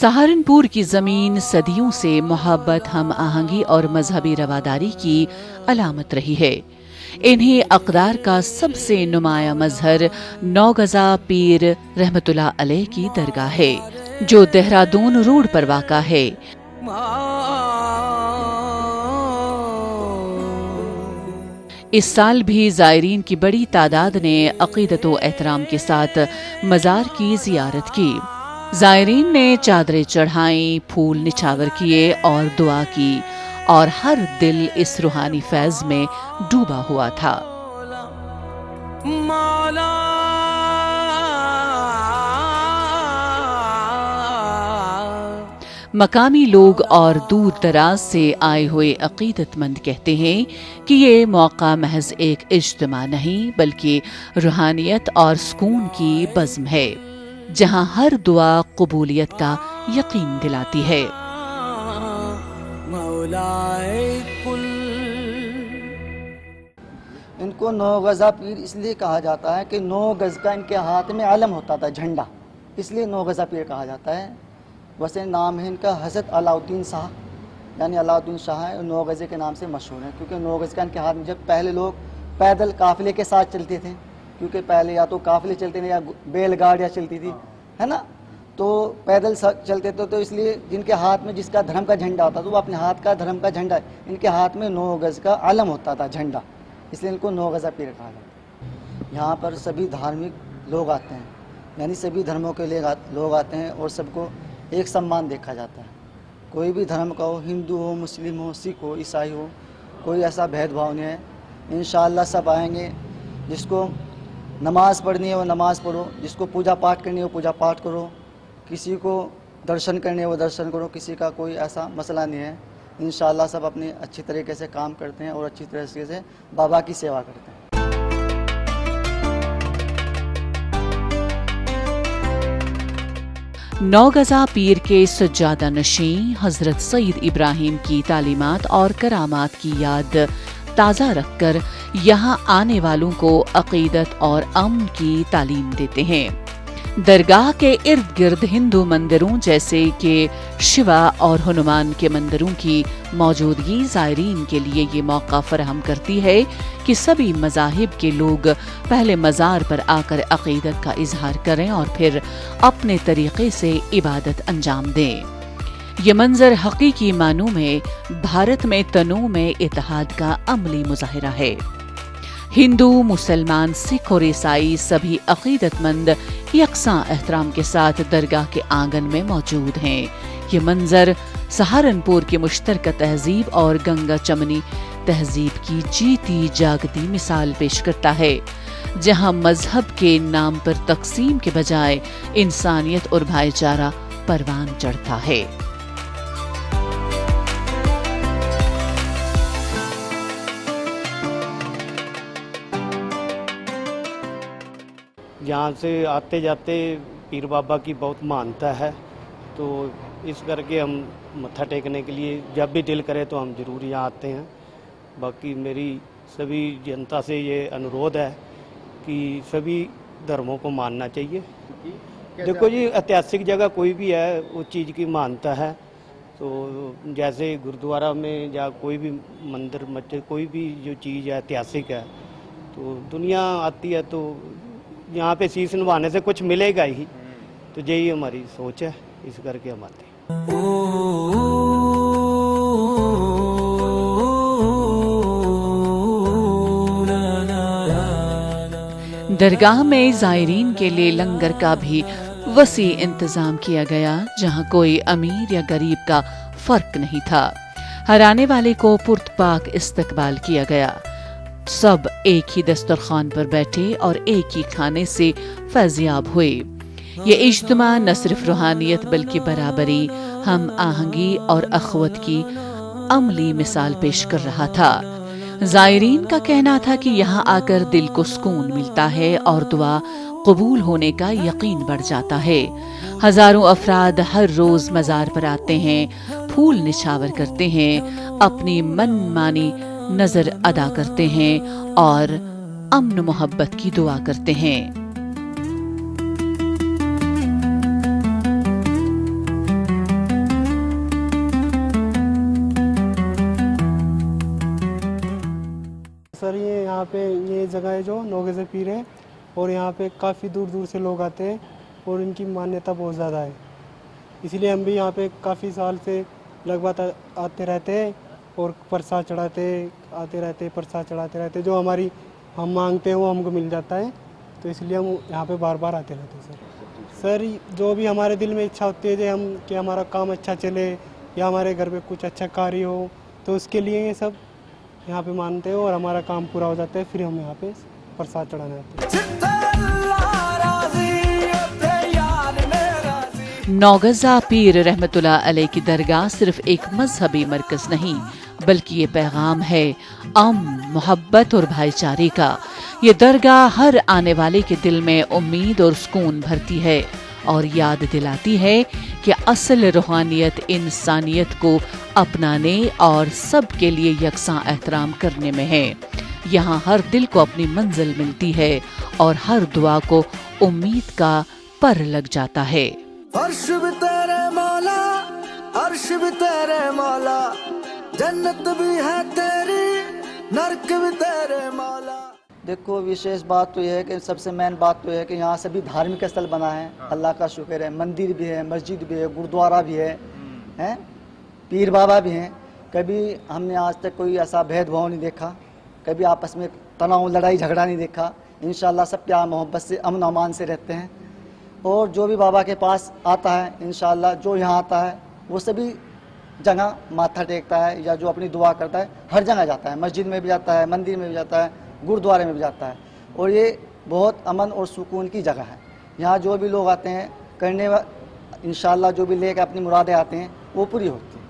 सहारनपुर की जमीन सदियों से मोहब्बत, हम आहंगी और मजहबी रवादारी की अलामत रही है। इन्हीं अक़दार का सबसे नुमाया मजहर नौगज़ा पीर रहमतुल्लाह अलैह की दरगाह है, जो देहरादून रोड पर वाक़ा है। इस साल भी ज़ायरीन की बड़ी तादाद ने अक़ीदत व एहतराम के साथ मज़ार की ज़ियारत की। ज़ायरीन ने चादरें चढ़ाई, फूल निछावर किए और दुआ की, और हर दिल इस रूहानी फैज़ में डूबा हुआ था। मकामी लोग और दूर दराज से आए हुए अक़ीदतमंद कहते हैं कि ये मौका महज एक इज्तिमा नहीं, बल्कि रूहानियत और सुकून की बज़्म है, जहां हर दुआ कबूलियत का यकीन दिलाती है। इनको 9 गज़ा पीर इसलिए कहा जाता है कि 9 गज़ का इनके हाथ में अलम होता था, झंडा, इसलिए 9 गज़ा पीर कहा जाता है। वैसे नाम है इनका हज़रत अलाउद्दीन शाह, यानी अलाउद्दीन शाह है, 9 गज़े के नाम से मशहूर है, क्योंकि 9 गज़ का इनके हाथ में, जब पहले लोग पैदल काफ़िले के साथ चलते थे, क्योंकि पहले या तो काफ़िले चलते थे या बैलगाड़ियाँ चलती थी, है ना, तो पैदल चलते थे, तो इसलिए जिनके हाथ में जिसका धर्म का झंडा होता था वो अपने हाथ का धर्म का झंडा, इनके हाथ में 9 गज़ का अलम होता था, झंडा, इसलिए इनको 9 गज़ा पीर कहा जाता है। यहाँ पर सभी धार्मिक लोग आते हैं, यानी सभी धर्मों के लिए लोग आते हैं, और सबको एक सम्मान देखा जाता है। कोई भी धर्म का हो, हिंदू हो, मुस्लिम हो, सिख हो, ईसाई हो, कोई ऐसा भेदभाव नहीं है। इंशाअल्लाह सब आएंगे। जिसको नमाज़ पढ़नी है वो नमाज़ पढ़ो, जिसको पूजा पाठ करनी है वो पूजा पाठ करो, किसी को दर्शन करने है वो दर्शन करो, किसी का कोई ऐसा मसला नहीं है। इंशाअल्लाह सब अपनी अच्छी तरीके से काम करते हैं और अच्छी तरीके से बाबा की सेवा करते हैं। नौगज़ा पीर के सज्जादा नशीं हज़रत सईद इब्राहिम की तालीमात और करामात की याद ताज़ा रखकर यहाँ आने वालों को अक़ीदत और अमन की तालीम देते हैं। दरगाह के इर्द गिर्द हिंदू मंदिरों जैसे कि शिवा और हनुमान के मंदिरों की मौजूदगी ज़ायरीन के लिए ये मौका फराहम करती है कि सभी मज़ाहिब के लोग पहले मज़ार पर आकर अक़ीदत का इजहार करें और फिर अपने तरीक़े से इबादत अंजाम दें। ये मंजर हकीकी मानों में भारत में तनू में इत्तेहाद का अमली मुज़ाहिरा है। हिंदू, मुसलमान, सिख और ईसाई सभी अक़ीदतमंद यकसां एहतराम के साथ दरगाह के आंगन में मौजूद हैं। ये मंजर सहारनपुर की मुश्तरका तहजीब और गंगा चमनी तहजीब की जीती जागती मिसाल पेश करता है, जहां मजहब के नाम पर तकसीम के बजाय इंसानियत और भाईचारा परवान चढ़ता है। यहाँ से आते जाते पीर बाबा की बहुत मानता है, तो इस करके हम मत्था टेकने के लिए जब भी दिल करे तो हम ज़रूर यहाँ आते हैं। बाकी मेरी सभी जनता से ये अनुरोध है कि सभी धर्मों को मानना चाहिए। देखो जी, ऐतिहासिक जगह कोई भी है उस चीज़ की मानता है, तो जैसे गुरुद्वारा में या कोई भी मंदिर मस्जिद, कोई भी जो चीज़ है ऐतिहासिक है, तो दुनिया आती है तो यहाँ पे शीश नवाने से कुछ मिलेगा ही, तो यही हमारी सोच है, इस करके हम आते हैं। दरगाह में ज़ायरीन के लिए लंगर का भी वसी इंतजाम किया गया, जहाँ कोई अमीर या गरीब का फर्क नहीं था। हर आने वाले को पुरतपाक इस्तकबाल किया गया। सब एक ही दस्तरखान पर बैठे और एक ही खाने से फैज़याब हुए। ये इज्तिमा न सिर्फ रूहानियत बल्कि बराबरी, हम आहंगी और अखवत की अमली मिसाल पेश कर रहा था। ज़ायरीन का कहना था कि यहाँ आकर दिल को सुकून मिलता है और दुआ कबूल होने का यकीन बढ़ जाता है। हजारों अफराद हर रोज मज़ार पर आते हैं, फूल निछावर करते हैं, अपनी मनमानी नजर अदा करते हैं और अमन मोहब्बत की दुआ करते हैं। से पीर है और यहाँ पे काफ़ी दूर दूर से लोग आते हैं और इनकी मान्यता बहुत ज़्यादा है, इसलिए हम भी यहाँ पे काफ़ी साल से लगभग आते रहते हैं और प्रसाद चढ़ाते आते रहते, प्रसाद चढ़ाते रहते, जो हम मांगते हैं वो हमको मिल जाता है, तो इसलिए हम यहाँ पे बार बार आते रहते हैं सर। जो भी हमारे दिल में इच्छा होती है कि हमारा काम अच्छा चले या हमारे घर पे कुछ अच्छा कार्य हो, तो उसके लिए ये सब यहाँ पे मानते हैं और हमारा काम पूरा हो जाता है, फिर हम यहाँ पे प्रसाद चढ़ाने आते हैं। नौगज़ा पीर रहमतुल्लाह अलैह की दरगाह सिर्फ एक मजहबी मरकज नहीं, बल्कि ये पैगाम है मोहब्बत और भाईचारे का। ये दरगाह हर आने वाले के दिल में उम्मीद और सुकून भरती है और याद दिलाती है कि असल रूहानियत इंसानियत को अपनाने और सब के लिए यकसां एहतराम करने में है। यहाँ हर दिल को अपनी मंजिल मिलती है और हर दुआ को उम्मीद का पर लग जाता है। अर्श भी तेरे मौला, अर्श भी तेरे मौला, जन्नत भी है तेरी, नरक भी तेरे मौला। देखो विशेष बात तो यह है कि सबसे मेन बात तो यह है कि यहाँ सभी धार्मिक स्थल बना है, अल्लाह का शुक्र है। मंदिर भी है, मस्जिद भी है, गुरुद्वारा भी है, हैं पीर बाबा भी हैं। कभी हमने आज तक कोई ऐसा भेदभाव नहीं देखा, कभी आपस में तनाव लड़ाई झगड़ा नहीं देखा। इंशाअल्लाह सब प्यार मोहब्बत से अमन अमान से रहते हैं। और जो भी बाबा के पास आता है इंशाअल्लाह, जो यहाँ आता है वो सभी जगह माथा टेकता है या जो अपनी दुआ करता है हर जगह जाता है, मस्जिद में भी जाता है, मंदिर में भी जाता है, गुरुद्वारे में भी जाता है। और ये बहुत अमन और सुकून की जगह है। यहाँ जो भी लोग आते हैं करने इंशाअल्लाह जो भी लेकर अपनी मुरादें आते हैं वो पूरी होती हैं।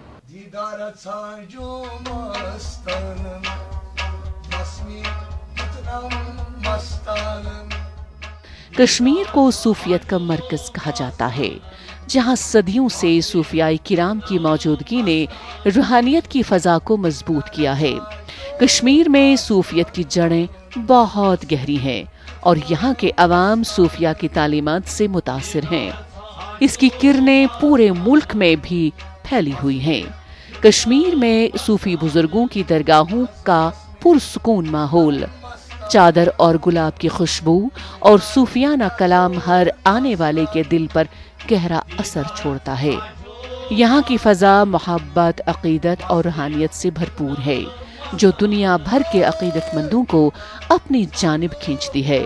कश्मीर को सूफियत का मरकज कहा जाता है, जहाँ सदियों से सूफियाए किराम की मौजूदगी ने रूहानियत की फ़ज़ा को मजबूत किया है। कश्मीर में सूफियत की जड़ें बहुत गहरी हैं और यहाँ के अवाम सूफिया की तालीमात से मुतासिर हैं। इसकी किरणें पूरे मुल्क में भी फैली हुई हैं। कश्मीर में सूफी बुजुर्गों की दरगाहों का पुरसुकून माहौल, चादर और गुलाब की खुशबू और सूफियाना कलाम हर आने वाले के दिल पर गहरा असर छोड़ता है। यहाँ की फ़ज़ा मोहब्बत, अक़ीदत और रूहानियत से भरपूर है, जो दुनिया भर के अक़ीदतमंदों को अपनी जानिब खींचती है।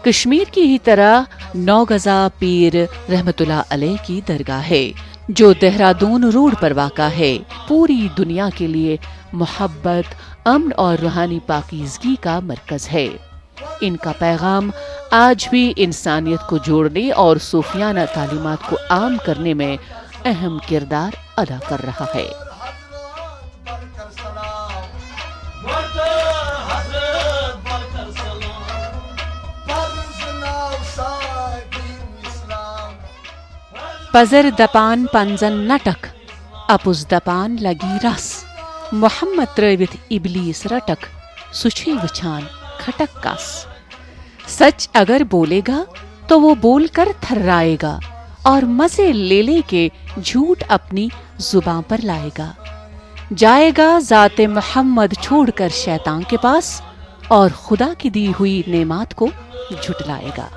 कश्मीर की ही तरह नौगज़ा पीर रहमतुल्लाह अलैह की दरगाह है, जो देहरादून रोड पर वाक़ा है। पूरी दुनिया के लिए मोहब्बत, अमन और रूहानी पाकीज़गी का मरकज़ है। इनका पैगाम आज भी इंसानियत को जोड़ने और सूफियाना तालीमात को आम करने में अहम किरदार अदा कर रहा है। पजर दपान पंजन नटक, अपुज दपान लगी रस, मोहम्मद त्रवित इबलीस रटक, सुछे वछान खटक कस। सच अगर बोलेगा तो वो बोलकर थर्राएगा और मजे ले ले के झूठ अपनी जुबान पर लाएगा। जाएगा ज़ाते मोहम्मद छोड़कर शैतान के पास और खुदा की दी हुई नेमात को झुटलाएगा।